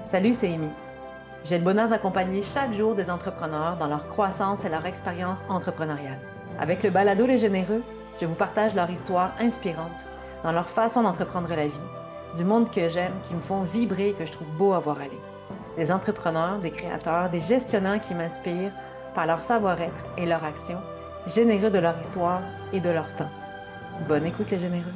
Salut, c'est Amy. J'ai le bonheur d'accompagner chaque jour des entrepreneurs dans leur croissance et leur expérience entrepreneuriale. Avec le balado Les Généreux, je vous partage leur histoire inspirante dans leur façon d'entreprendre la vie, du monde que j'aime, qui me font vibrer et que je trouve beau à voir aller. Des entrepreneurs, des créateurs, des gestionnaires qui m'inspirent par leur savoir-être et leur action, généreux de leur histoire et de leur temps. Bonne écoute, les généreux!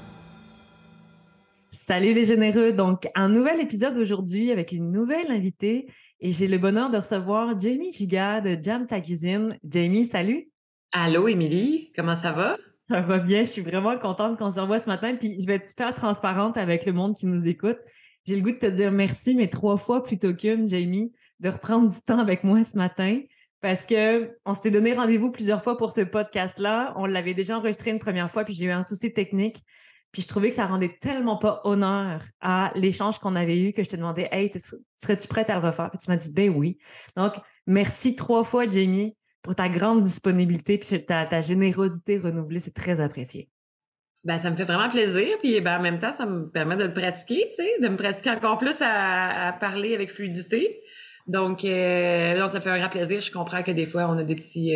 Salut les généreux! Donc, un nouvel épisode aujourd'hui avec une nouvelle invitée et j'ai le bonheur de recevoir Jamie Giga de Jam Ta Cuisine. Jamie, salut! Allô, Émilie, comment ça va? Ça va bien, je suis vraiment contente qu'on se revoie ce matin puis je vais être super transparente avec le monde qui nous écoute. J'ai le goût de te dire merci, mais 3 fois plutôt qu'une, Jamie, de reprendre du temps avec moi ce matin parce que on s'était donné rendez-vous plusieurs fois pour ce podcast-là. On l'avait déjà enregistré une première fois puis j'ai eu un souci technique. Puis je trouvais que ça rendait tellement pas honneur à l'échange qu'on avait eu que je te demandais, hey, serais-tu prête à le refaire? Puis tu m'as dit, ben oui. Donc, merci 3 fois, Jamie, pour ta grande disponibilité puis ta générosité renouvelée. C'est très apprécié. Ben, ça me fait vraiment plaisir, puis ben, en même temps, ça me permet de le pratiquer, tu sais, de me pratiquer encore plus à parler avec fluidité. Donc, non, ça fait un grand plaisir. Je comprends que des fois, on a des petits,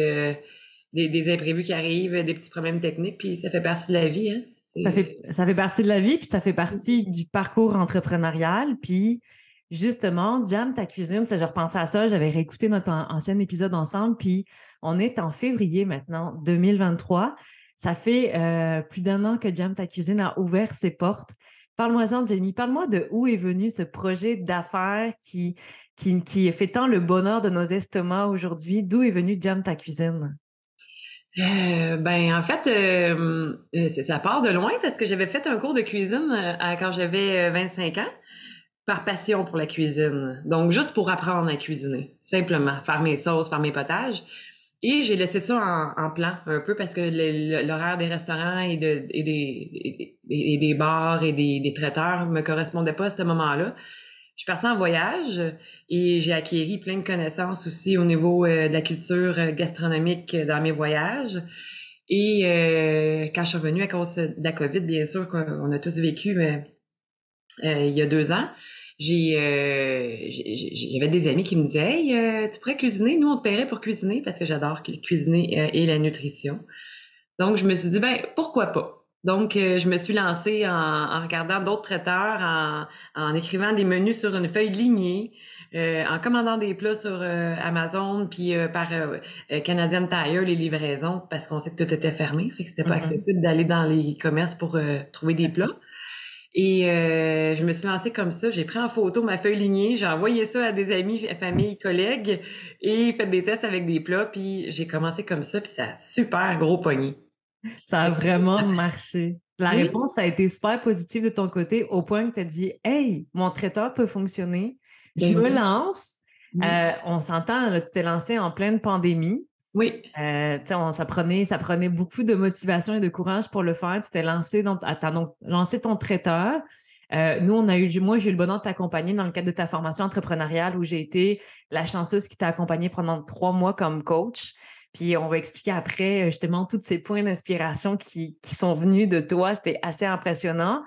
des imprévus qui arrivent, des petits problèmes techniques, puis ça fait partie de la vie, hein. Ça fait partie de la vie, puis ça fait partie du parcours entrepreneurial. Puis justement, Jam Ta Cuisine, je repensais à ça, j'avais réécouté notre ancien épisode ensemble, puis on est en février maintenant, 2023. Ça fait plus d'un an que Jam Ta Cuisine a ouvert ses portes. Parle-moi-en, Jamie, parle-moi de où est venu ce projet d'affaires qui fait tant le bonheur de nos estomacs aujourd'hui. D'où est venu Jam Ta Cuisine? Ben, en fait, ça part de loin parce que j'avais fait un cours de cuisine quand j'avais 25 ans, par passion pour la cuisine. Donc, juste pour apprendre à cuisiner, simplement, faire mes sauces, faire mes potages. Et j'ai laissé ça en plan un peu parce que l'horaire des restaurants et des bars et des traiteurs me correspondait pas à ce moment-là. Je suis partie en voyage et j'ai acquis plein de connaissances aussi au niveau de la culture gastronomique dans mes voyages. Et quand je suis revenue à cause de la COVID, bien sûr qu'on a tous vécu il y a 2 ans, j'avais des amis qui me disaient Hey, tu pourrais cuisiner, nous on te paierait pour cuisiner parce que j'adore cuisiner et la nutrition. Donc je me suis dit ben pourquoi pas. Donc je me suis lancée en regardant d'autres traiteurs, en écrivant des menus sur une feuille lignée, en commandant des plats sur Amazon puis par Canadian Tire les livraisons parce qu'on sait que tout était fermé, fait que c'était pas Mhm. accessible d'aller dans les commerces pour trouver Tout des à fait. plats. Et je me suis lancée comme ça. J'ai pris en photo ma feuille lignée, j'ai envoyé ça à des amis, famille, collègues et fait des tests avec des plats. Puis j'ai commencé comme ça, puis ça a super gros pogné. Ça a vraiment marché. La Oui. réponse a été super positive de ton côté au point que tu as dit, hey, mon traiteur peut fonctionner. Je Ben me oui. lance. Oui. On s'entend, là, tu t'es lancé en pleine pandémie. Oui. Tu sais, ça prenait beaucoup de motivation et de courage pour le faire. Tu t'es lancé, t'as donc lancé ton traiteur. Nous, moi, j'ai eu le bonheur de t'accompagner dans le cadre de ta formation entrepreneuriale où j'ai été la chanceuse qui t'a accompagnée pendant 3 mois comme coach. Puis on va expliquer après justement tous ces points d'inspiration qui sont venus de toi. C'était assez impressionnant.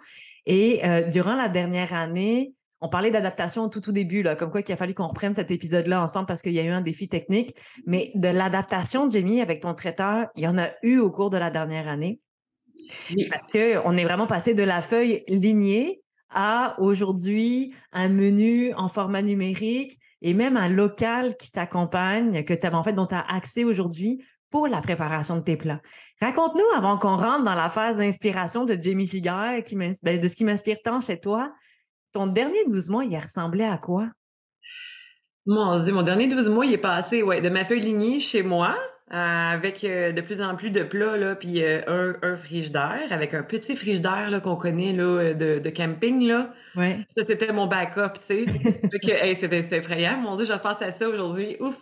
Et durant la dernière année, on parlait d'adaptation au tout début, là, comme quoi qu'il a fallu qu'on reprenne cet épisode-là ensemble parce qu'il y a eu un défi technique. Mais de l'adaptation, Jamie, avec ton traiteur, il y en a eu au cours de la dernière année Oui. parce qu'on est vraiment passé de la feuille lignée à aujourd'hui un menu en format numérique et même un local qui t'accompagne, en fait, dont tu as accès aujourd'hui pour la préparation de tes plats. Raconte-nous, avant qu'on rentre dans la phase d'inspiration de Jamie Giguère, de ce qui m'inspire tant chez toi, ton dernier 12 mois, il ressemblait à quoi? Mon Dieu, mon dernier 12 mois, il est passé de ma feuille lignée chez moi, avec de plus en plus de plats, là, puis un frigidaire, avec un petit frigidaire là, qu'on connaît là, de camping. Là. Ouais. Ça, c'était mon backup, tu sais. Fait que, hey, c'est effrayant. Mon Dieu, je repense à ça aujourd'hui. Ouf!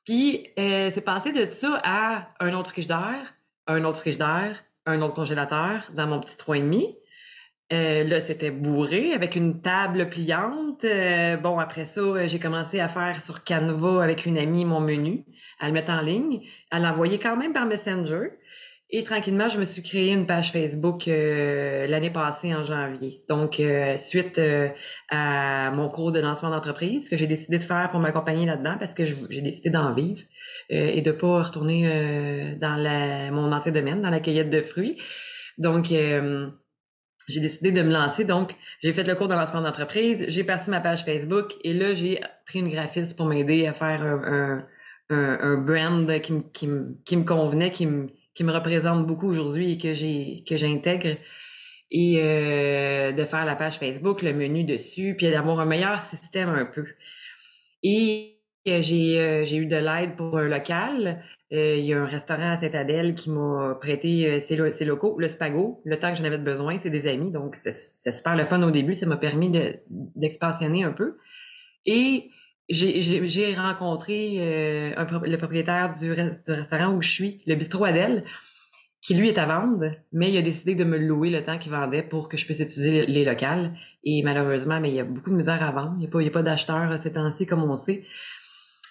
Puis, c'est passé de ça à un autre frigidaire, un autre frigidaire, un autre congélateur dans mon petit 3,5. Là, c'était bourré avec une table pliante. Bon, après ça, j'ai commencé à faire sur Canva avec une amie mon menu, à le mettre en ligne, à l'envoyer quand même par Messenger. Et tranquillement, je me suis créé une page Facebook l'année passée en janvier. Donc, suite à mon cours de lancement d'entreprise que j'ai décidé de faire pour m'accompagner là-dedans parce que j'ai décidé d'en vivre et de pas retourner dans mon ancien domaine, dans la cueillette de fruits. Donc, j'ai décidé de me lancer. Donc, j'ai fait le cours de lancement d'entreprise, j'ai parti ma page Facebook et là, j'ai pris une graphiste pour m'aider à faire un brand qui me convenait, qui me représente beaucoup aujourd'hui et que j'intègre. Et de faire la page Facebook, le menu dessus, puis d'avoir un meilleur système un peu. Et j'ai eu de l'aide pour un local. Il y a un restaurant à Sainte-Adèle qui m'a prêté ses locaux, le Spago, le temps que j'en avais besoin. C'est des amis, donc c'était super le fun au début. Ça m'a permis d'expansionner un peu. Et j'ai rencontré le propriétaire du restaurant où je suis, le bistrot Adèle, qui lui est à vendre, mais il a décidé de me louer le temps qu'il vendait pour que je puisse utiliser les locales. Et malheureusement, mais il y a beaucoup de misère à vendre. Il n'y a pas d'acheteurs ces temps-ci, comme on sait.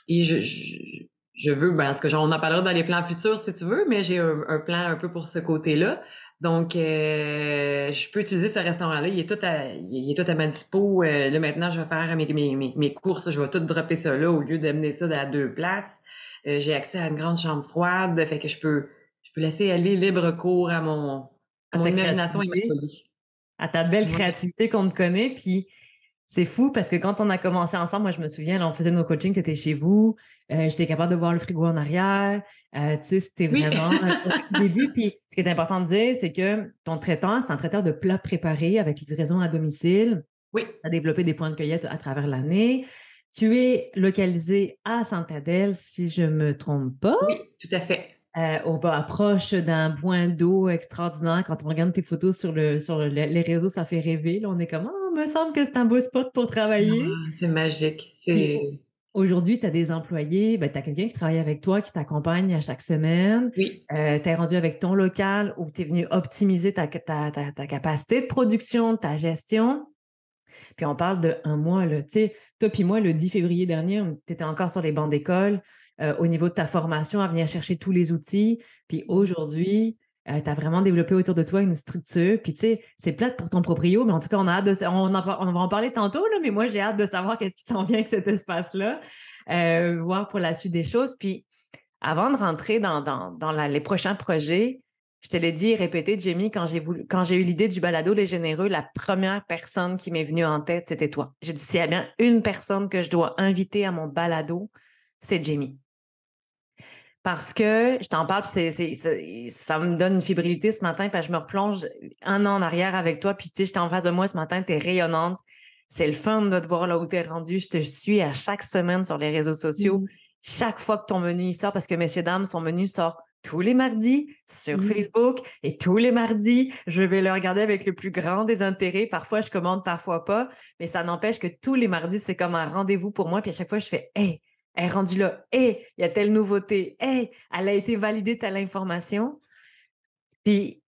Et je veux, ben, en tout cas, on en parlera dans les plans futurs si tu veux, mais j'ai un plan un peu pour ce côté-là. Donc, je peux utiliser ce restaurant-là. Il est tout à ma dispo. Là, maintenant, je vais faire mes courses. Je vais tout dropper ça là au lieu d'amener ça à deux places. J'ai accès à une grande chambre froide. Fait que je peux laisser aller libre cours à À mon ta imagination et ma créativité, folie. à ta belle Ouais. créativité qu'on te connaît. Puis c'est fou parce que quand on a commencé ensemble, moi, je me souviens, là, on faisait nos coachings, tu étais chez vous, j'étais capable de voir le frigo en arrière. Tu sais, c'était Oui. vraiment au tout début. Puis ce qui est important de dire, c'est que ton traiteur, c'est un traiteur de plats préparés avec livraison à domicile. Oui. Tu as développé des points de cueillette à travers l'année. Tu es localisé à Sainte-Adèle, si je ne me trompe pas. Oui, tout à fait. On va approche d'un point d'eau extraordinaire. Quand on regarde tes photos les réseaux, ça fait rêver. Là, on est comme, oh, me semble que c'est un beau spot pour travailler. Ah, c'est magique. Puis C'est aujourd'hui, tu as des employés, ben, tu as quelqu'un qui travaille avec toi, qui t'accompagne à chaque semaine. oui. Tu es rendu avec ton local où tu es venu optimiser ta capacité de production, ta gestion. Puis on parle de un mois, là. Tu sais, toi puis moi, le 10 février dernier, tu étais encore sur les bancs d'école au niveau de ta formation à venir chercher tous les outils. Puis aujourd'hui, tu as vraiment développé autour de toi une structure. Puis tu sais, c'est plate pour ton proprio, mais en tout cas, on a hâte on va en parler tantôt, là, mais moi, j'ai hâte de savoir qu'est-ce qui s'en vient avec cet espace-là, voir pour la suite des choses. Puis avant de rentrer dans les prochains projets, je te l'ai dit et répété, Jamie, quand j'ai eu l'idée du balado Les Généreux, la première personne qui m'est venue en tête, c'était toi. J'ai dit, s'il y a bien une personne que je dois inviter à mon balado, c'est Jamie. Parce que je t'en parle, ça me donne une fébrilité ce matin, puis je me replonge un an en arrière avec toi, puis tu sais, j'étais en face de moi ce matin, tu es rayonnante. C'est le fun de te voir là où tu es rendu. Je te suis à chaque semaine sur les réseaux sociaux. Mmh. Chaque fois que ton menu il sort, parce que messieurs, dames, son menu sort tous les mardis sur Mmh. Facebook et tous les mardis, je vais le regarder avec le plus grand des intérêts. Parfois, je commande, parfois pas, mais ça n'empêche que tous les mardis, c'est comme un rendez-vous pour moi. Puis à chaque fois, je fais Hey, elle est rendue là. Hey, il y a telle nouveauté. Hey, elle a été validée telle information. Puis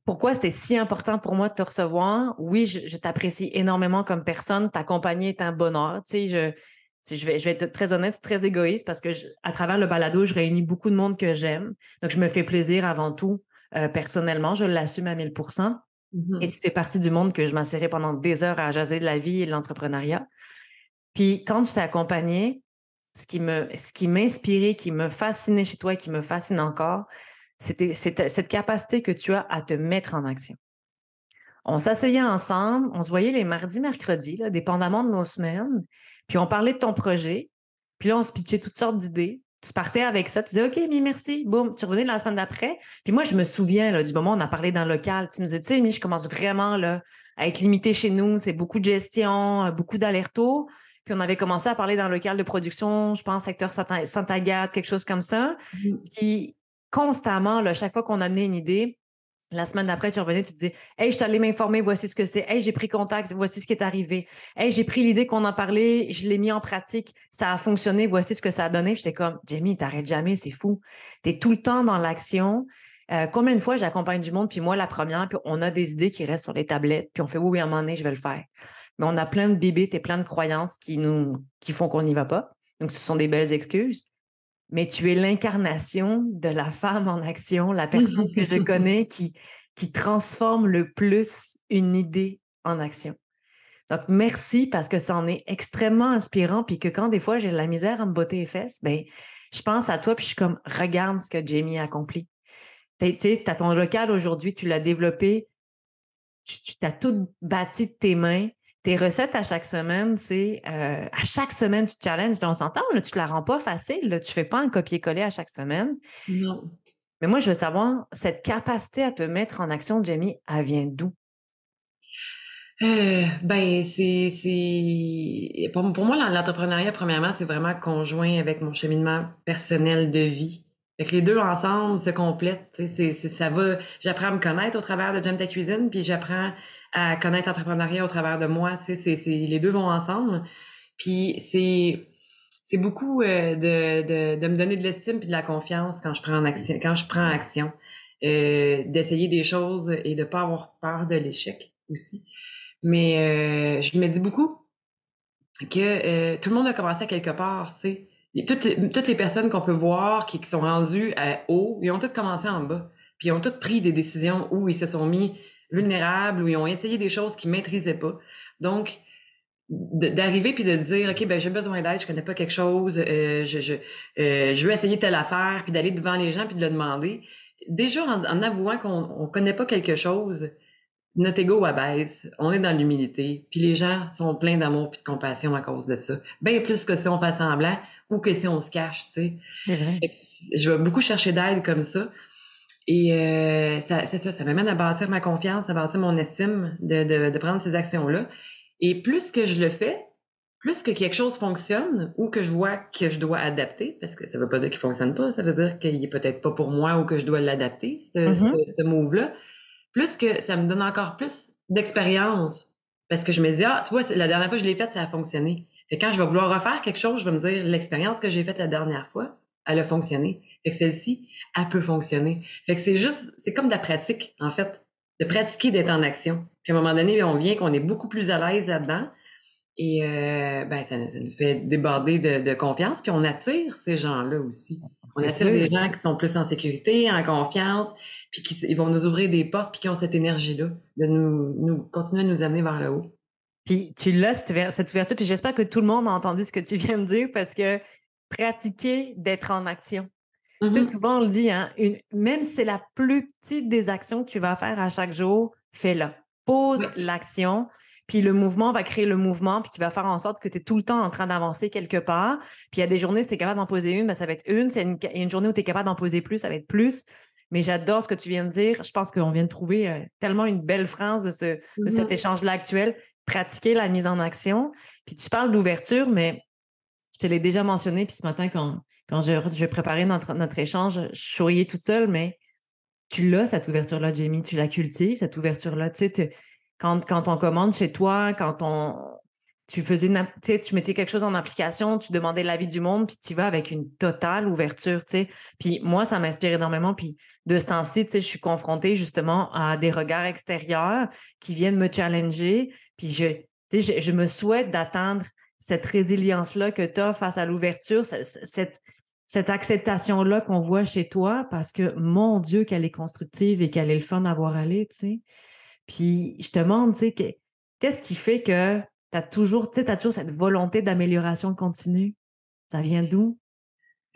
pourquoi c'était si important pour moi de te recevoir? Oui, je t'apprécie énormément comme personne. T'accompagner est un bonheur. Tu sais, je vais être très honnête, très égoïste parce que à travers le balado, je réunis beaucoup de monde que j'aime. Donc, je me fais plaisir avant tout. Personnellement, je l'assume à 1000%. Et Mmh. tu fais partie du monde que je m'asserais pendant des heures à jaser de la vie et de l'entrepreneuriat. Puis quand je t'ai accompagné, ce qui m'inspirait, qui me fascinait chez toi et qui me fascine encore, c'était cette capacité que tu as à te mettre en action. On s'asseyait ensemble, on se voyait les mardis, mercredis, là, dépendamment de nos semaines, puis on parlait de ton projet, puis là, on se pitchait toutes sortes d'idées. Tu partais avec ça, tu disais OK, mais merci, boum, tu revenais la semaine d'après. Puis moi, je me souviens là, du moment où on a parlé dans le local, tu me disais, tu sais, je commence vraiment là, à être limitée chez nous, c'est beaucoup de gestion, beaucoup d'allers-retours. Puis on avait commencé à parler dans le local de production, je pense, secteur Sainte-Agathe, quelque chose comme ça. Mmh. Puis constamment, là, chaque fois qu'on amenait une idée, la semaine d'après, tu revenais, tu disais Hey, je suis allée m'informer, voici ce que c'est. Hey, j'ai pris contact, voici ce qui est arrivé. Hey, j'ai pris l'idée qu'on en parlait, je l'ai mis en pratique, ça a fonctionné, voici ce que ça a donné. J'étais comme Jamie, t'arrêtes jamais, c'est fou. T'es tout le temps dans l'action. Combien de fois j'accompagne du monde, puis moi, la première, puis on a des idées qui restent sur les tablettes, puis on fait oui, oui, à un moment donné, je vais le faire. Mais on a plein de bébés et plein de croyances qui font qu'on n'y va pas. Donc, ce sont des belles excuses. mais tu es l'incarnation de la femme en action, la personne que je connais qui transforme le plus une idée en action. Donc, merci parce que ça en est extrêmement inspirant. Puis que quand des fois j'ai de la misère à me botter les fesses, ben, je pense à toi puis je suis comme, regarde ce que Jamie a accompli. Tu sais, as ton local aujourd'hui, tu l'as développé, tu t'as tout bâti de tes mains. Tes recettes à chaque semaine, c'est à chaque semaine, tu te challenges. On s'entend, là, tu te la rends pas facile. Là, tu fais pas un copier-coller à chaque semaine. Non. Mais moi, je veux savoir, cette capacité à te mettre en action, Jamie, elle vient d'où? Ben, pour moi, l'entrepreneuriat, premièrement, c'est vraiment conjoint avec mon cheminement personnel de vie. Fait que les deux ensemble se complètent. Tu sais, ça va. J'apprends à me connaître au travers de J'aime ta cuisine, puis j'apprends à connaître l'entrepreneuriat au travers de moi. Tu sais, les deux vont ensemble. Puis c'est beaucoup de me donner de l'estime puis de la confiance quand je prends action, d'essayer des choses et de pas avoir peur de l'échec aussi. Mais je me dis beaucoup que tout le monde a commencé à quelque part, tu sais. Toutes les personnes qu'on peut voir qui sont rendues à haut, ils ont toutes commencé en bas. Puis ils ont toutes pris des décisions où ils se sont mis vulnérables, où ils ont essayé des choses qu'ils maîtrisaient pas. Donc, d'arriver puis de dire, OK, ben j'ai besoin d'aide, je connais pas quelque chose, je veux essayer telle affaire, puis d'aller devant les gens puis de le demander. Déjà, en avouant qu'on connaît pas quelque chose, notre ego abaisse, on est dans l'humilité, puis les gens sont pleins d'amour puis de compassion à cause de ça. Bien plus que si on fait semblant ou que si on se cache, tu sais. C'est vrai. Je vais beaucoup chercher d'aide comme ça. Et c'est ça m'amène à bâtir ma confiance, à bâtir mon estime de prendre ces actions-là. Et plus que je le fais, plus que quelque chose fonctionne ou que je vois que je dois adapter, parce que ça veut pas dire qu'il fonctionne pas, ça veut dire qu'il est peut-être pas pour moi ou que je dois l'adapter, ce move-là, plus que ça me donne encore plus d'expérience. Parce que je me dis, ah, tu vois, la dernière fois que je l'ai faite, ça a fonctionné. Et quand je vais vouloir refaire quelque chose, je vais me dire, l'expérience que j'ai faite la dernière fois, elle a fonctionné. Fait que celle-ci, elle peut fonctionner. Fait que c'est comme de la pratique, en fait. De pratiquer d'être en action. Puis à un moment donné, on vient qu'on est beaucoup plus à l'aise là-dedans. Et ben, ça nous fait déborder de confiance. Puis on attire ces gens-là aussi. On C'est attire sûr. des gens qui sont plus en sécurité, en confiance, puis ils vont nous ouvrir des portes, puis qui ont cette énergie-là, de nous continuer à nous amener vers le haut. Puis tu l'as, cette ouverture, puis j'espère que tout le monde a entendu ce que tu viens de dire parce que pratiquer d'être en action. Tu sais, Mm-hmm. souvent on le dit, hein, même si c'est la plus petite des actions que tu vas faire à chaque jour, fais-la. Pose Oui. l'action, puis le mouvement va créer le mouvement, puis qui va faire en sorte que tu es tout le temps en train d'avancer quelque part. Puis il y a des journées, si tu es capable d'en poser une, ben, ça va être une. S'il y a une journée où tu es capable d'en poser plus, ça va être plus. Mais j'adore ce que tu viens de dire. Je pense qu'on vient de trouver tellement une belle phrase de cet Mm-hmm. échange-là actuel. Pratiquer la mise en action. Puis tu parles d'ouverture, mais je te l'ai déjà mentionné, puis ce matin, quand je préparais notre échange, je souriais toute seule, mais tu l'as, cette ouverture-là, Jamie, tu la cultives, cette ouverture-là. Tu sais, quand on commande chez toi, tu faisais tu sais, tu mettais quelque chose en application, tu demandais l'avis du monde, puis tu y vas avec une totale ouverture, tu sais. Puis moi, ça m'inspire énormément. Puis de ce temps-ci, tu sais, je suis confrontée justement à des regards extérieurs qui viennent me challenger. Puis tu sais, je me souhaite d'atteindre cette résilience-là que tu as face à l'ouverture, cette acceptation-là qu'on voit chez toi, parce que, mon Dieu, qu'elle est constructive et qu'elle est le fun à voir aller, tu sais. Puis, je te demande, tu sais, qu'est-ce qui fait que tu as toujours, tu sais, t'as toujours cette volonté d'amélioration continue? Ça vient d'où?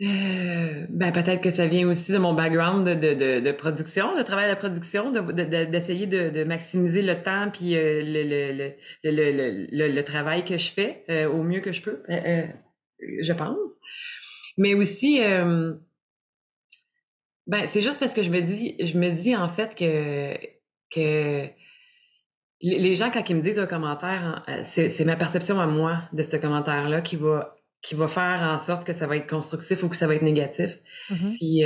Ben peut-être que ça vient aussi de mon background de production, de travail à la production, d'essayer de maximiser le temps puis le travail que je fais au mieux que je peux, je pense. Mais aussi, ben c'est juste parce que je me dis en fait que les gens quand ils me disent un commentaire, c'est ma perception à moi de ce commentaire-là qui va faire en sorte que ça va être constructif ou que ça va être négatif. Mhm. Puis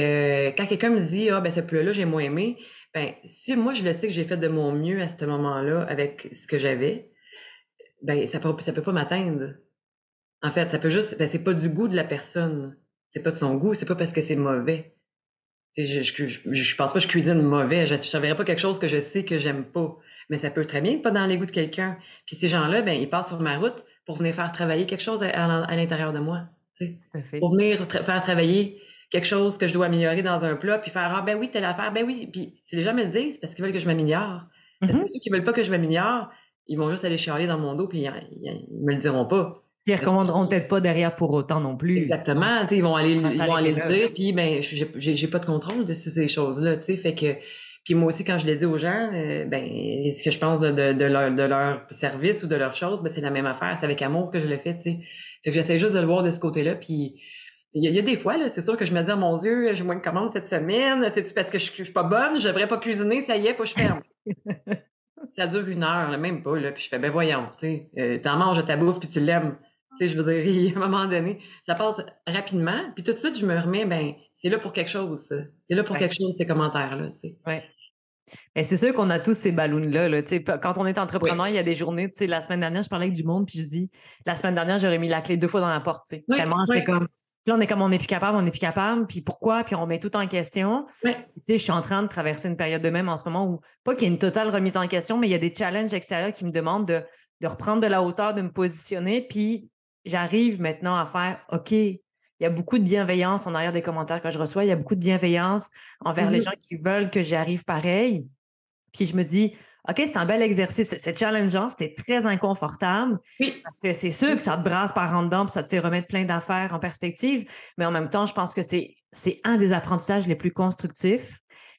quand quelqu'un me dit ah ben ce plat-là j'ai moins aimé, ben si moi je le sais que j'ai fait de mon mieux à ce moment-là avec ce que j'avais, ben ça peut pas m'atteindre. En fait, ça peut juste ben c'est pas du goût de la personne, c'est pas de son goût, c'est pas parce que c'est mauvais. Tu sais, je pense pas que je cuisine mauvais, je servirais pas quelque chose que je sais que j'aime pas, mais ça peut très bien être pas dans les goûts de quelqu'un. Puis ces gens-là ben ils passent sur ma route pour venir faire travailler quelque chose à l'intérieur de moi. tu sais. Tout à fait. Pour venir faire travailler quelque chose que je dois améliorer dans un plat, puis faire « Ah, ben oui, telle affaire, ben oui. » Puis si les gens me le disent, parce qu'ils veulent que je m'améliore. Parce que Mhm. ceux qui veulent pas que je m'améliore, ils vont juste aller chialer dans mon dos, puis ils me le diront pas. Ils recommanderont peut-être pas derrière pour autant non plus. Donc, Exactement, tu sais, on va ils vont aller s'arrêter le là. dire, puis ben j'ai pas de contrôle dessus ces choses-là, tu sais, fait que puis moi aussi quand je l'ai dit aux gens, ben ce que je pense de leur service ou de leur chose, ben c'est la même affaire, c'est avec amour que je le fais, tu sais. Fait que j'essaie juste de le voir de ce côté-là, puis il y a des fois là, c'est sûr que je me dis oh, mon Dieu, j'ai moins de commandes cette semaine, c'est parce que je suis pas bonne, je devrais pas cuisiner, ça y est, faut que je ferme. Ça dure 1 heure, là, même pas, là, puis je fais, ben voyons, tu sais, t'en manges de ta bouffe puis tu l'aimes. Tu sais, je veux dire, à un moment donné, ça passe rapidement, puis tout de suite, je me remets, ben, c'est là pour quelque chose, ça. C'est là pour Ouais, quelque chose, ces commentaires-là, tu sais. ouais. Mais c'est sûr qu'on a tous ces ballons-là. Là, tu sais, quand on est Oui, entrepreneur, il y a des journées, tu sais, la semaine dernière, je parlais avec du monde, puis je dis, la semaine dernière, j'aurais mis la clé 2 fois dans la porte, tu sais. oui, Tellement oui, j'étais comme, puis là, on n'est plus capable, on n'est plus capable, puis pourquoi, puis on met tout en question. oui. Puis, tu sais, je suis en train de traverser une période de même en ce moment où, pas qu'il y ait une totale remise en question, mais il y a des challenges extérieurs qui me demandent de reprendre de la hauteur, de me positionner, puis j'arrive maintenant à faire, OK, il y a beaucoup de bienveillance en arrière des commentaires que je reçois, il y a beaucoup de bienveillance envers les gens Mhm. qui veulent que j'y arrive pareil. Puis je me dis, OK, c'est un bel exercice. C'est challengeant, c'est très inconfortable Oui, parce que c'est sûr que ça te brasse par en dedans puis ça te fait remettre plein d'affaires en perspective. Mais en même temps, je pense que c'est un des apprentissages les plus constructifs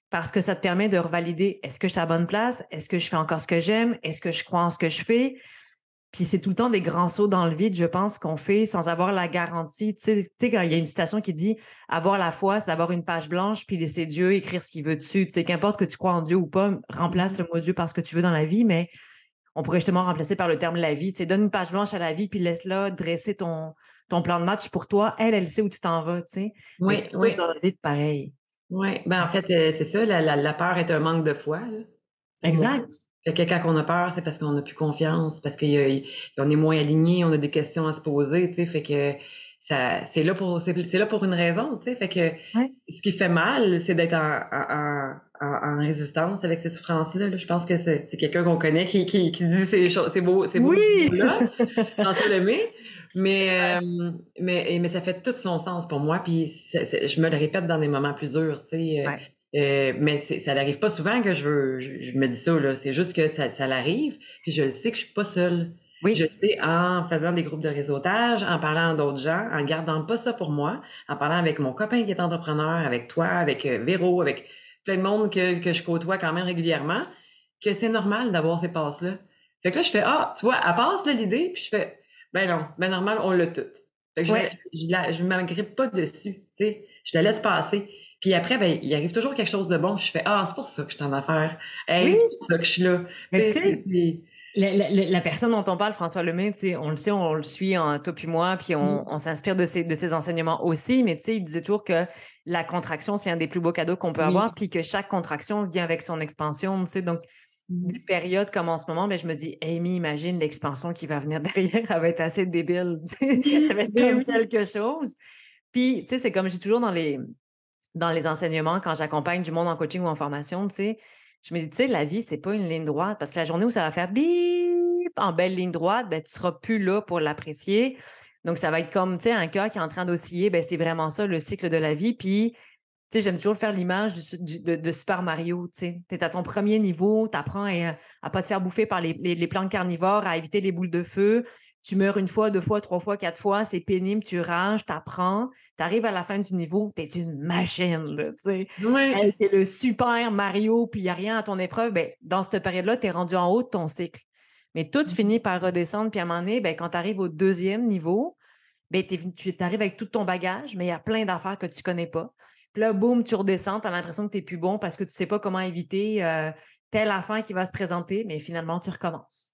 parce que ça te permet de revalider est-ce que je suis à la bonne place? Est-ce que je fais encore ce que j'aime? Est-ce que je crois en ce que je fais? Puis c'est tout le temps des grands sauts dans le vide, je pense, qu'on fait sans avoir la garantie. Tu sais, quand il y a une citation qui dit avoir la foi, c'est d'avoir une page blanche puis laisser Dieu écrire ce qu'il veut dessus. Tu sais, qu'importe que tu crois en Dieu ou pas, remplace mhm. le mot Dieu par ce que tu veux dans la vie, mais on pourrait justement remplacer par le terme la vie. Tu sais, donne une page blanche à la vie puis laisse-la dresser ton plan de match pour toi. Elle sait où tu t'en vas, tu sais. Mais tu Oui, sautes oui, dans le vide pareil. oui. Ben, en fait, c'est ça, la peur est un manque de foi, là, pour moi. Exact. Fait que quand on a peur, c'est parce qu'on n'a plus confiance, parce qu'on est moins aligné, on a des questions à se poser, tu sais, fait que c'est là pour une raison, tu sais, fait que Ouais. ce qui fait mal, c'est d'être en résistance avec ces souffrances-là, là. Je pense que c'est quelqu'un qu'on connaît qui dit ces beaux Oui! mots-là, François Lemay, mais ça fait tout son sens pour moi, puis je me le répète dans des moments plus durs, tu sais, Ouais. mais ça n'arrive pas souvent que je me dis ça, là. C'est juste que ça l'arrive, puis je le sais que je suis pas seule. Je Oui. le sais en faisant des groupes de réseautage, en parlant à d'autres gens, en gardant pas ça pour moi, en parlant avec mon copain qui est entrepreneur, avec toi, avec Véro, avec plein de monde que je côtoie quand même régulièrement, que c'est normal d'avoir ces passes-là. Fait que là, je fais, ah, tu vois, elle passe là, l'idée, puis je fais, ben non, ben normal, on l'a tout. Fait que Ouais. je m'agrippe pas dessus, tu sais, je la laisse passer. Puis après, ben, il arrive toujours quelque chose de bon. Puis je fais, ah, c'est pour ça que je suis en affaires. Hey, Oui. c'est pour ça que je suis là. Mais Tu tu sais, sais, la personne dont on parle, François Lemay, tu sais, on le sait, on le suit, toi puis moi, puis on s'inspire de ses enseignements aussi, mais tu sais, il disait toujours que la contraction, c'est un des plus beaux cadeaux qu'on peut oui. avoir, puis que chaque contraction vient avec son expansion, tu sais. Donc, des Mhm. périodes comme en ce moment, ben, je me dis, Amy, imagine l'expansion qui va venir derrière, elle va être assez débile, tu sais. Ça Oui, va être ben comme oui. quelque chose. Puis, tu sais, c'est comme je dis toujours dans les enseignements, quand j'accompagne du monde en coaching ou en formation, tu sais, je me dis, tu sais, la vie, c'est pas une ligne droite parce que la journée où ça va faire bip en belle ligne droite, ben, tu seras plus là pour l'apprécier. Donc, ça va être comme, tu sais, un cœur qui est en train d'osciller, ben, c'est vraiment ça, le cycle de la vie. Puis, tu sais, j'aime toujours faire l'image de Super Mario, tu sais. Tu es à ton premier niveau, tu apprends à pas te faire bouffer par les plantes carnivores, à éviter les boules de feu. Tu meurs une fois, deux fois, trois fois, quatre fois, c'est pénible, tu rages, tu apprends. Tu arrives à la fin du niveau, tu es une machine, là, tu sais. Ouais. Hey, tu es le Super Mario, puis il n'y a rien à ton épreuve. Ben, dans cette période-là, tu es rendu en haut de ton cycle. Mais tout finit par redescendre, puis à un moment donné, ben, quand tu arrives au deuxième niveau, ben, tu arrives avec tout ton bagage, mais il y a plein d'affaires que tu connais pas. Puis là, boum, tu redescends, tu as l'impression que tu n'es plus bon parce que tu sais pas comment éviter telle affaire qui va se présenter, mais finalement, tu recommences.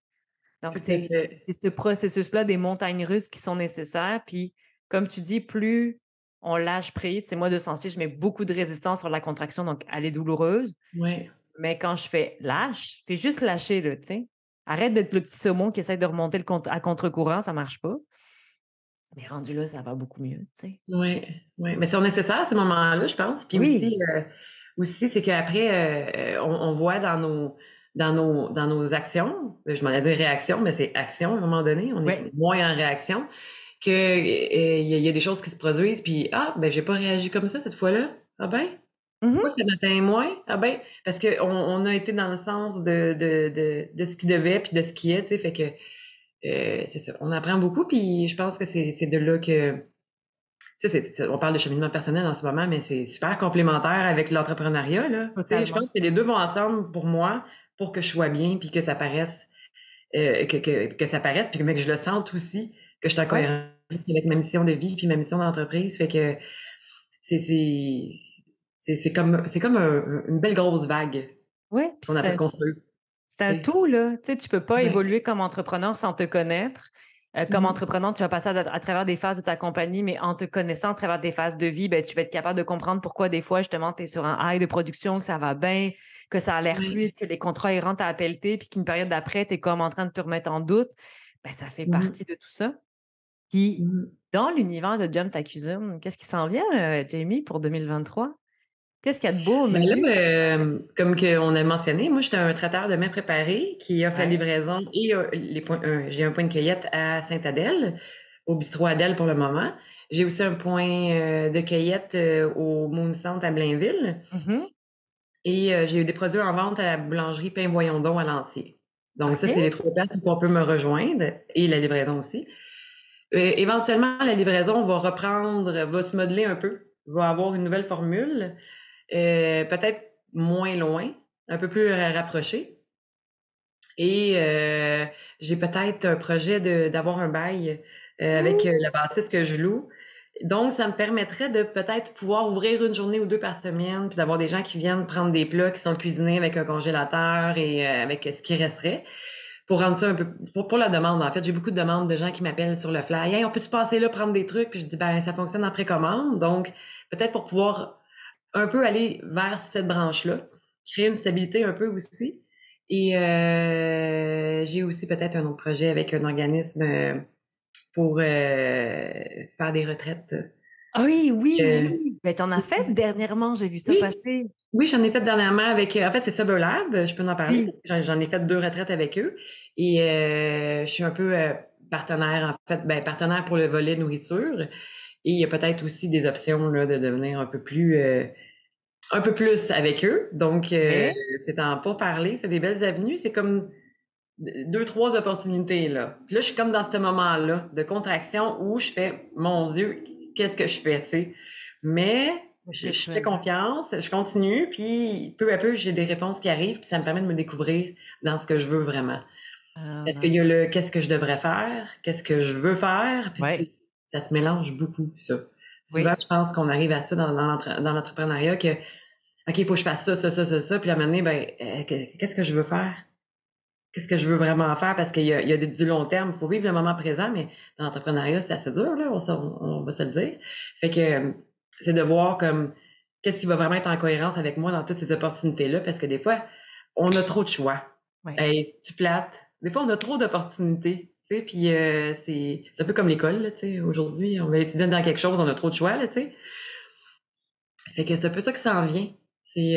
Donc, Tout à c'est fait. c'est ce processus-là des montagnes russes qui sont nécessaires. Puis, comme tu dis, plus on lâche prise, c'est moi de sensé, je mets beaucoup de résistance sur la contraction, donc elle est douloureuse. Ouais. Mais quand je fais lâche, fais juste lâcher, là, tu sais. Arrête d'être le petit saumon qui essaie de remonter à contre-courant, ça marche pas. Mais rendu là, ça va beaucoup mieux, tu sais. Ouais. Ouais. Mais c'est nécessaire, ces moments-là, je pense. Puis Oui, aussi, c'est qu'après, on voit dans nos actions, je m'en ai dit réaction, mais c'est action à un moment donné, on est ouais, moins en réaction. y a des choses qui se produisent, puis ah, ben j'ai pas réagi comme ça cette fois-là. Ah ben, pourquoi Mhm. ça m'atteint moins? Ah ben, parce que on a été dans le sens de ce qui devait puis de ce qui est, tu sais, fait que c'est ça. On apprend beaucoup, puis je pense que c'est de là que on parle de cheminement personnel en ce moment, mais c'est super complémentaire avec l'entrepreneuriat, là. Tu sais, je Totalement. pense que les deux vont ensemble pour moi, pour que je sois bien, puis que ça paraisse, que ça paraisse, puis que je le sente aussi, que je suis en Ouais. cohérence avec ma mission de vie puis ma mission d'entreprise. Fait que c'est c'est c'est comme une belle grosse vague Ouais, puis qu'on a fait construire. c'est un Tu sais. tout, là. Tu sais, tu peux pas Ouais. évoluer comme entrepreneur sans te connaître. Comme Mhm. entrepreneur, tu vas passer à travers des phases de ta compagnie, mais en te connaissant à travers des phases de vie, ben, tu vas être capable de comprendre pourquoi des fois, justement, tu es sur un high de production, que ça va bien, que ça a l'air Ouais. fluide, que les contrats ils rentrent à pelleter, puis qu'une période d'après, tu es comme en train de te remettre en doute. Ben, ça fait Mhm. partie de tout ça. Puis, Mhm. dans l'univers de Jump ta cuisine, qu'est-ce qui s'en vient, Jamie, pour 2023? Qu'est-ce qu'il y a de beau au Ben là, milieu? comme qu'on a mentionné, moi, j'étais un traiteur de mets préparés qui offre la Ouais. livraison et j'ai un point de cueillette à Sainte-Adèle, au bistrot Adèle pour le moment. J'ai aussi un point de cueillette au Moon Centre à Blainville Mhm. et j'ai eu des produits en vente à la boulangerie Pain Voyondon à Lantier. Donc ça, OK. c'est les trois places où on peut me rejoindre et la livraison aussi. Éventuellement, la livraison va reprendre, va se modeler un peu, va avoir une nouvelle formule. Peut-être moins loin, un peu plus rapproché. Et j'ai peut-être un projet d'avoir un bail avec la bâtisse que je loue. Donc, ça me permettrait de peut-être pouvoir ouvrir une journée ou deux par semaine, puis d'avoir des gens qui viennent prendre des plats qui sont cuisinés avec un congélateur et avec ce qui resterait, pour rendre ça un peu pour la demande. En fait, j'ai beaucoup de demandes de gens qui m'appellent sur le fly. Hey, on peut-tu passer là prendre des trucs? Puis je dis ben ça fonctionne en précommande. Donc, peut-être pour pouvoir un peu aller vers cette branche-là, créer une stabilité un peu aussi. Et j'ai aussi peut-être un autre projet avec un organisme pour faire des retraites. Ah oui, oui, Euh, oui. Ben, t'en as fait dernièrement, j'ai vu ça oui, passer. oui, j'en ai fait dernièrement avec. En fait, c'est SuberLab, je peux en parler. Oui. J'en ai fait deux retraites avec eux. Et je suis un peu partenaire, en fait, ben, partenaire pour le volet nourriture. Et il y a peut-être aussi des options là, de devenir un peu plus avec eux. Donc, OK. c'est en pas parler, c'est des belles avenues. C'est comme deux, trois opportunités, là. Puis là, je suis comme dans ce moment-là de contraction où je fais, mon Dieu, qu'est-ce que je fais, tu sais? Mais Qu'est-ce que je tu fais fais? confiance, je continue, puis peu à peu, j'ai des réponses qui arrivent, puis ça me permet de me découvrir dans ce que je veux vraiment. Ah, Parce qu'il y nice. a le qu'est-ce que je devrais faire, qu'est-ce que je veux faire, puis Ouais. ça se mélange beaucoup, ça. Souvent, Oui. je pense qu'on arrive à ça dans l'entrepreneuriat que OK, il faut que je fasse ça, ça, ça, ça, ça. Puis à un moment donné, ben, qu'est-ce que je veux faire? Qu'est-ce que je veux vraiment faire? Parce qu'il y a du long terme. Il faut vivre le moment présent, mais dans l'entrepreneuriat, c'est assez dur, là. On va se le dire. Fait que c'est de voir comme qu'est-ce qui va vraiment être en cohérence avec moi dans toutes ces opportunités-là. Parce que des fois, on a trop de choix. Ouais. Hey, tu plates. Des fois, on a trop d'opportunités. Tu sais, puis c'est un peu comme l'école, là, tu sais. Aujourd'hui, on va étudier dans quelque chose, on a trop de choix, là, tu sais. Fait que c'est un peu ça qui s'en vient. C'est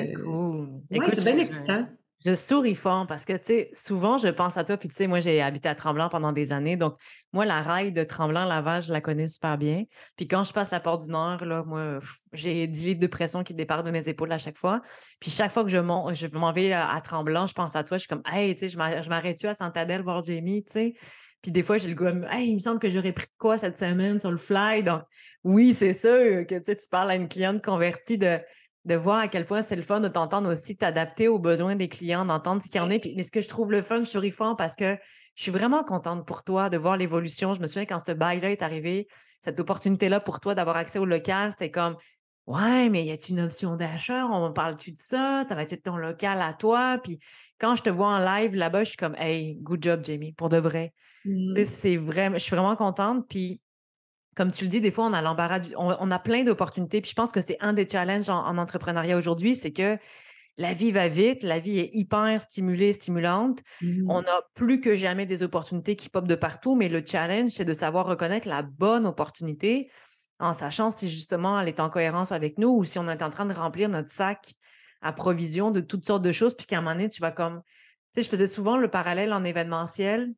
Très cool. ouais, Écoute, c'est bien excitant. je souris fort parce que, tu sais, souvent, je pense à toi. Puis, tu sais, moi, j'ai habité à Tremblant pendant des années. Donc, moi, la raille de Tremblant-Laval, je la connais super bien. Puis, quand je passe la porte du Nord, là, moi, j'ai 10 livres de pression qui départent de mes épaules à chaque fois. Puis, chaque fois que je m'en vais à Tremblant, je pense à toi. Je suis comme, hey, tu sais, je m'arrête-tu à Sainte-Adèle voir Jamie, tu sais? Puis, des fois, j'ai le goût, hey, il me semble que j'aurais pris de quoi cette semaine sur le fly. Donc, oui, c'est sûr que, tu sais, tu parles à une cliente convertie de voir à quel point c'est le fun de t'entendre aussi t'adapter aux besoins des clients, d'entendre ce qu'il y en a. Puis, mais ce que je trouve le fun, je souris fort parce que je suis vraiment contente pour toi de voir l'évolution. Je me souviens quand ce bail-là est arrivé, cette opportunité-là pour toi d'avoir accès au local, c'était comme ouais, mais y a-t-il une option d'achat? On parle-tu de ça? Ça va être ton local à toi? Puis quand je te vois en live là-bas, je suis comme hey, good job, Jamie, pour de vrai. Tu sais, Mmh. c'est vrai, je suis vraiment contente. Puis comme tu le dis, des fois, on a l'embarras on a plein d'opportunités. Puis je pense que c'est un des challenges en entrepreneuriat aujourd'hui, c'est que la vie va vite, la vie est hyper stimulée, stimulante. On Mmh. a plus que jamais des opportunités qui popent de partout, mais le challenge, c'est de savoir reconnaître la bonne opportunité en sachant si justement elle est en cohérence avec nous ou si on est en train de remplir notre sac à provision de toutes sortes de choses, puis qu'à un moment donné, tu vas comme. Tu sais, je faisais souvent le parallèle en événementiel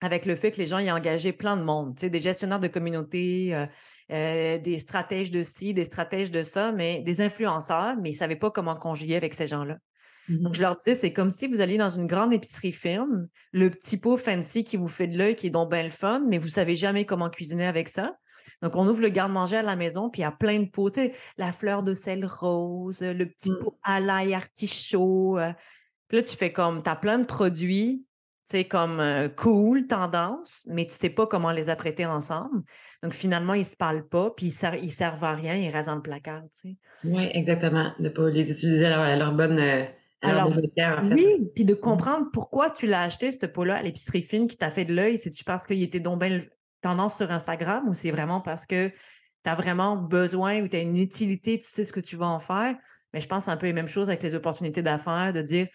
avec le fait que les gens y ont engagé plein de monde, tu sais, des gestionnaires de communauté, des stratèges de ci, des stratèges de ça, mais des influenceurs, mais ils ne savaient pas comment conjuguer avec ces gens-là. Donc, je Mhm. leur disais, c'est comme si vous alliez dans une grande épicerie fine, le petit pot fancy qui vous fait de l'œil, qui est donc bien le fun, mais vous ne savez jamais comment cuisiner avec ça. Donc, on ouvre le garde-manger à la maison, puis il y a plein de pots, tu sais, la fleur de sel rose, le petit Mm. pot à l'ail artichaut. Puis là, tu fais comme, tu as plein de produits, tu sais, comme cool, tendance, mais tu sais pas comment les apprêter ensemble. Donc, finalement, ils se parlent pas, puis ils servent à rien, ils restent dans le placard, tu sais. Oui, exactement. De pas les utiliser à leur Alors, bon escient, en fait. oui, puis de Mhm. comprendre pourquoi tu l'as acheté, ce pot-là, à l'épicerie fine qui t'a fait de l'œil. C'est-tu parce qu'il était donc bien tendance sur Instagram ou c'est vraiment parce que tu as vraiment besoin ou tu as une utilité, tu sais ce que tu vas en faire? Mais je pense un peu les mêmes choses avec les opportunités d'affaires, de dire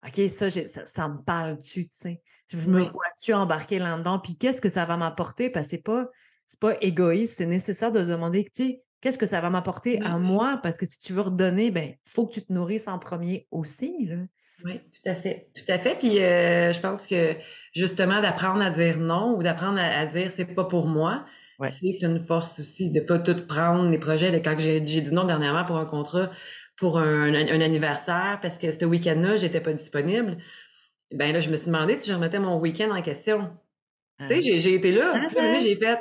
OK, ça me parle-tu, tu sais? Je me Oui. vois-tu embarquer là-dedans? Puis qu'est-ce que ça va m'apporter? Parce que c'est pas égoïste, c'est nécessaire de se demander, tu sais, qu'est-ce que ça va m'apporter à moi? Parce que si tu veux redonner, ben, il faut que tu te nourrisses en premier aussi, là. Oui, tout à fait. Tout à fait. Puis je pense que justement d'apprendre à dire non ou d'apprendre à dire c'est pas pour moi, Ouais. c'est une force aussi de pas tout prendre les projets. Là, quand j'ai dit non dernièrement pour un contrat pour un anniversaire parce que ce week-end-là, j'étais pas disponible, ben là, je me suis demandé si je remettais mon week-end en question. Tu sais, Hein. j'ai été là. Puis là, Hein? j'ai fait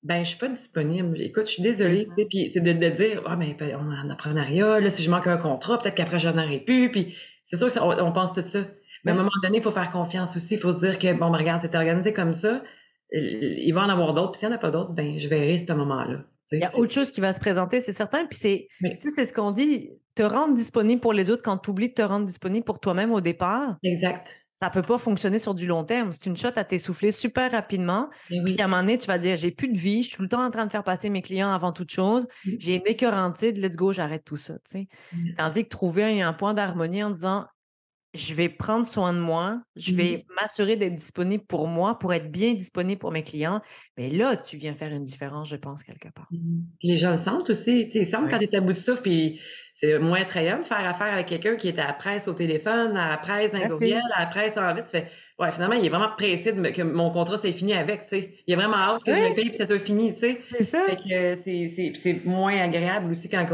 ben, je suis pas disponible. Écoute, je suis C'est désolée. ça. Tu sais, puis c'est de dire, ah, ben, on est en apprenariat, là, si je manque un contrat, peut-être qu'après, j'en aurai plus. Puis c'est sûr que on pense tout ça. Mais à un Ouais. moment donné, il faut faire confiance aussi. Il faut se dire que, bon, ben, regarde, t'es organisé comme ça. Il va en avoir d'autres. Puis s'il n'y en a pas d'autres, ben, je verrai ce moment-là. Il y Tu a sais, autre chose qui va se présenter, c'est certain. Puis oui, tu sais, c'est ce qu'on dit, te rendre disponible pour les autres quand tu oublies de te rendre disponible pour toi-même au départ, exact. ça peut pas fonctionner sur du long terme. C'est une shot à t'essouffler super rapidement. Et Puis qu'à un oui. moment donné, tu vas dire, j'ai plus de vie, je suis tout le temps en train de faire passer mes clients avant toute chose. J'ai une écœurantide, let's go, j'arrête tout ça, tu sais. Mm. Tandis que trouver un point d'harmonie en disant, je vais prendre soin de moi, je vais Mhm. m'assurer d'être disponible pour moi, pour être bien disponible pour mes clients. Mais là, tu viens faire une différence, je pense, quelque part. Puis les gens le sentent aussi. Tu sais, ils sentent quand Oui. tu es à bout de souffle, puis c'est moins attrayant de faire affaire avec quelqu'un qui est à la presse au téléphone, à la presse dans Tout les à courriels, fait. à la presse en vite. Tu fais, ouais, finalement, il est vraiment pressé que mon contrat c'est fini avec, tu sais. Il a vraiment hâte que je le Oui, paye puis que ça soit fini, tu sais. c'est ça. Fait que c'est moins agréable aussi quand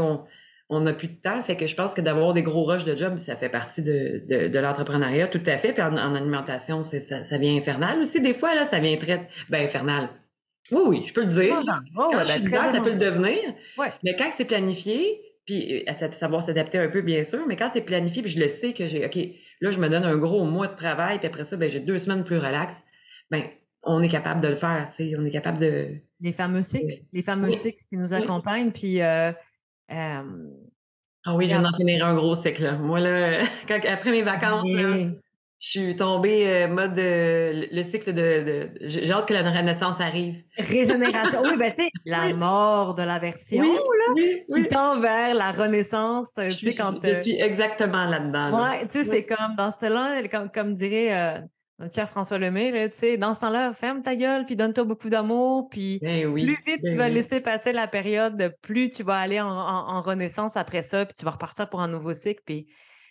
on n'a plus de temps. Fait que je pense que d'avoir des gros rushs de job, ça fait partie de l'entrepreneuriat, tout à fait. Puis en alimentation, ça vient infernal aussi. Des fois, là, ça vient très, ben, infernal. Oui, oui, je peux le dire, là. Demandant. Oh, Quand ouais, je ben, suis très dedans, ça peut le demandant. devenir. Ouais. Mais quand c'est planifié, puis savoir s'adapter un peu, bien sûr, mais quand c'est planifié, puis je le sais que OK, là, je me donne un gros mois de travail, puis après ça, ben, j'ai 2 semaines plus relax, ben, on est capable de le faire, tu sais, on est capable de... Les fameux Oui, cycles qui nous oui. accompagnent. Puis, Ah oui, je viens regarde, d'en finir un gros cycle, là. Moi, là, après mes vacances, là, et je suis tombée mode le cycle j'ai hâte que la renaissance arrive. régénération. Oui, ben, tu sais, la Oui, mort de la version, oui, là, oui, qui oui. tend vers la renaissance, tu sais, quand. Je suis exactement là-dedans, là. Ouais, tu sais, Oui. c'est comme dans ce temps-là, comme dirait notre cher François Lemay, là, tu sais, dans ce temps-là, ferme ta gueule, puis donne-toi beaucoup d'amour, puis Ben plus oui, vite tu ben vas oui. laisser passer la période, plus tu vas aller en renaissance après ça, puis tu vas repartir pour un nouveau cycle, puis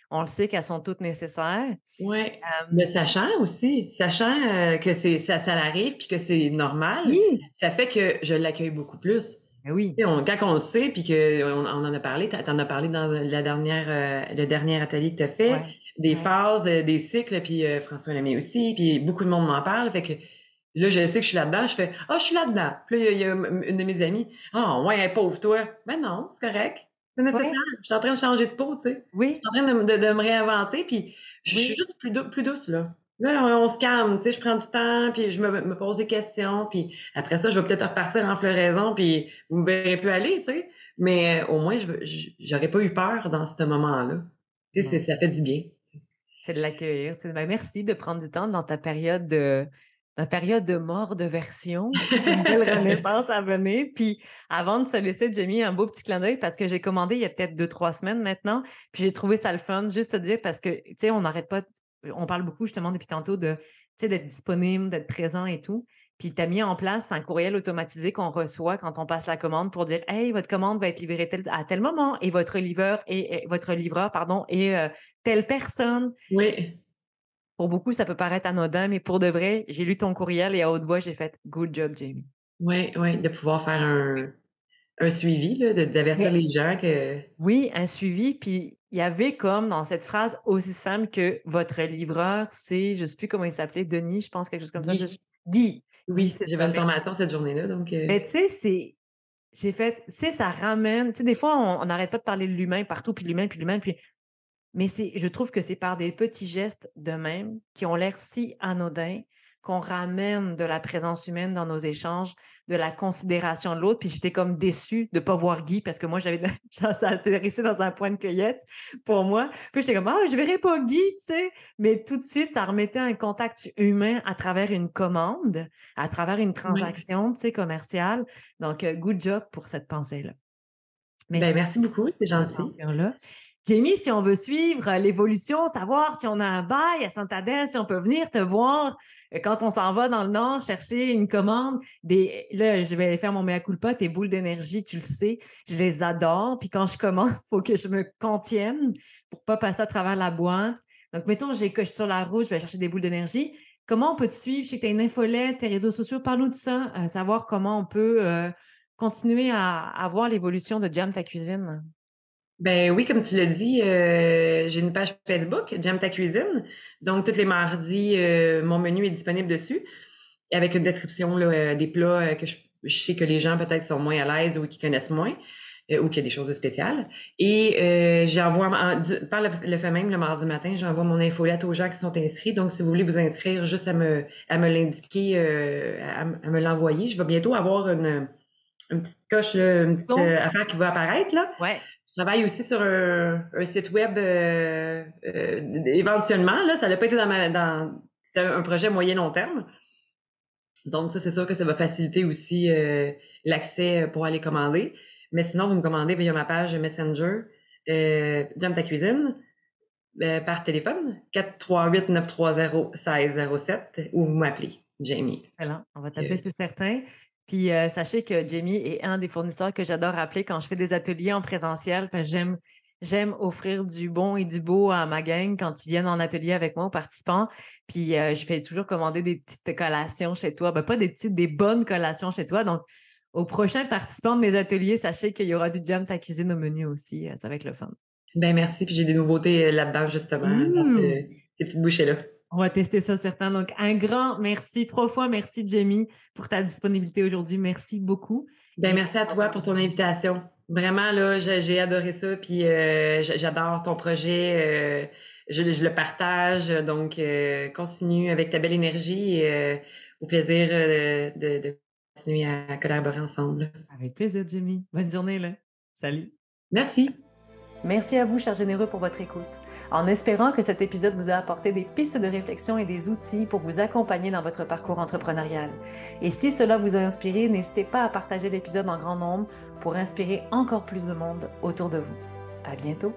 on le sait qu'elles sont toutes nécessaires. Ouais. Mais Euh, sachant que ça arrive puis que c'est normal, oui, ça fait que je l'accueille beaucoup plus. ben oui, Tu sais, quand on le sait puis que on en a parlé, t'en as parlé dans le dernier atelier que tu as fait, ouais, des ouais. phases, des cycles, puis François Lemay aussi, puis beaucoup de monde m'en parle, fait que là je sais que je suis là-dedans, je fais je suis là-dedans. Puis là il y a une de mes amies, ouais, pauvre toi. Ben non, c'est correct. C'est nécessaire. Ouais, Je suis en train de changer de peau, tu sais. oui, Je suis en train de me réinventer, puis je suis oui. juste plus douce, là. Là, on se calme, tu sais, je prends du temps, puis je me pose des questions, puis après ça, je vais peut-être repartir en floraison, puis vous me verrez plus aller, tu sais. Mais au moins, j'aurais pas eu peur dans ce moment-là. Tu sais, Non, ça fait du bien. c'est de l'accueillir. Tu sais. Ben, merci de prendre du temps dans ta période de mort de version, une belle renaissance à venir. Puis avant de se laisser, j'ai mis un beau petit clin d'œil parce que j'ai commandé il y a peut-être 2, 3 semaines maintenant. Puis j'ai trouvé ça le fun, juste te dire parce que, tu sais, on n'arrête pas, on parle beaucoup justement depuis tantôt de, tu sais, d'être disponible, d'être présent et tout. Puis tu as mis en place un courriel automatisé qu'on reçoit quand on passe la commande pour dire, hey, votre commande va être livrée à tel moment et votre livreur pardon, est telle personne. Oui. Pour beaucoup, ça peut paraître anodin, mais pour de vrai, j'ai lu ton courriel et à haute voix, j'ai fait Good job, Jamie. Oui, oui, de pouvoir faire un suivi, là, d'avertir Mais les gens que oui, un suivi. Puis il y avait comme dans cette phrase aussi simple que votre livreur, c'est, je ne sais plus comment il s'appelait, Denis, je pense, quelque chose comme ça. Guy, Guy. Guy, oui, c'est j'avais ça, une merci. formation cette journée-là, donc Mais tu sais, j'ai fait, tu sais, ça ramène, tu sais, des fois, on n'arrête pas de parler de l'humain partout, puis l'humain, puis l'humain, puis mais je trouve que c'est par des petits gestes de même qui ont l'air si anodins qu'on ramène de la présence humaine dans nos échanges, de la considération de l'autre. Puis j'étais comme déçue de ne pas voir Guy parce que moi, j'avais ça atterrissé dans un point de cueillette pour moi. Puis j'étais comme, ah, je verrai pas Guy, tu sais. Mais tout de suite, ça remettait un contact humain à travers une commande, à travers une ouais. transaction, tu sais, commerciale. Donc, good job pour cette pensée-là. Ben, Merci merci beaucoup, pour c'est cette gentil. attention-là. Jamie, si on veut suivre l'évolution, savoir si on a un bail à Saint-Adèle, si on peut venir te voir quand on s'en va dans le Nord chercher une commande, là, je vais faire mon mea culpa, tes boules d'énergie, tu le sais, je les adore. Puis quand je commande, il faut que je me contienne pour pas passer à travers la boîte. Donc, mettons, je suis sur la route, je vais chercher des boules d'énergie. Comment on peut te suivre? Je sais que tu as une infolette, tes réseaux sociaux, parle-nous de ça, savoir comment on peut continuer à voir l'évolution de Jam Ta Cuisine. Ben oui, comme tu l'as dit, j'ai une page Facebook, J'aime ta cuisine. Donc, tous les mardis, mon menu est disponible dessus, avec une description là, des plats que je sais que les gens peut-être sont moins à l'aise ou qui connaissent moins, ou qu'il y a des choses spéciales. Et j'envoie, par le fait même, le mardi matin, j'envoie mon infolette aux gens qui sont inscrits. Donc, si vous voulez vous inscrire, juste à me l'indiquer, à me l'envoyer. Je vais bientôt avoir une petite coche, là, une petite Bon, affaire qui va apparaître, là. ouais, Je travaille aussi sur un site web éventuellement. Là, ça n'a pas été c'était un projet moyen-long terme. Donc, ça, c'est sûr que ça va faciliter aussi l'accès pour aller commander. Mais sinon, vous me commandez via ma page Messenger, J'aime ta cuisine, par téléphone, 438-930-1607, ou vous m'appelez, Jamie. excellent. On va Euh, t'appeler, c'est certain. Puis sachez que Jamie est un des fournisseurs que j'adore appeler quand je fais des ateliers en présentiel. Parce que j'aime offrir du bon et du beau à ma gang quand ils viennent en atelier avec moi aux participants. Puis je fais toujours commander des petites collations chez toi. Ben, pas des petites, des bonnes collations chez toi. Donc, aux prochains participants de mes ateliers, sachez qu'il y aura du Jam Ta Cuisine au menu aussi. Ça va être le fun. Ben merci, puis j'ai des nouveautés là-dedans, justement, dans Ouh! ces petites bouchées-là. On va tester ça, certain. Donc, un grand merci, 3 fois merci, Jamie, pour ta disponibilité aujourd'hui. Merci beaucoup. Ben Et merci on à s'en toi va pour ton bientôt. invitation. Vraiment, là, j'ai adoré ça, puis j'adore ton projet. Je le partage, donc continue avec ta belle énergie et au plaisir de continuer à collaborer ensemble. Avec plaisir, Jamie. Bonne journée, là. Salut. Merci. Merci à vous, chers généreux, pour votre écoute. En espérant que cet épisode vous a apporté des pistes de réflexion et des outils pour vous accompagner dans votre parcours entrepreneurial. Et si cela vous a inspiré, n'hésitez pas à partager l'épisode en grand nombre pour inspirer encore plus de monde autour de vous. À bientôt.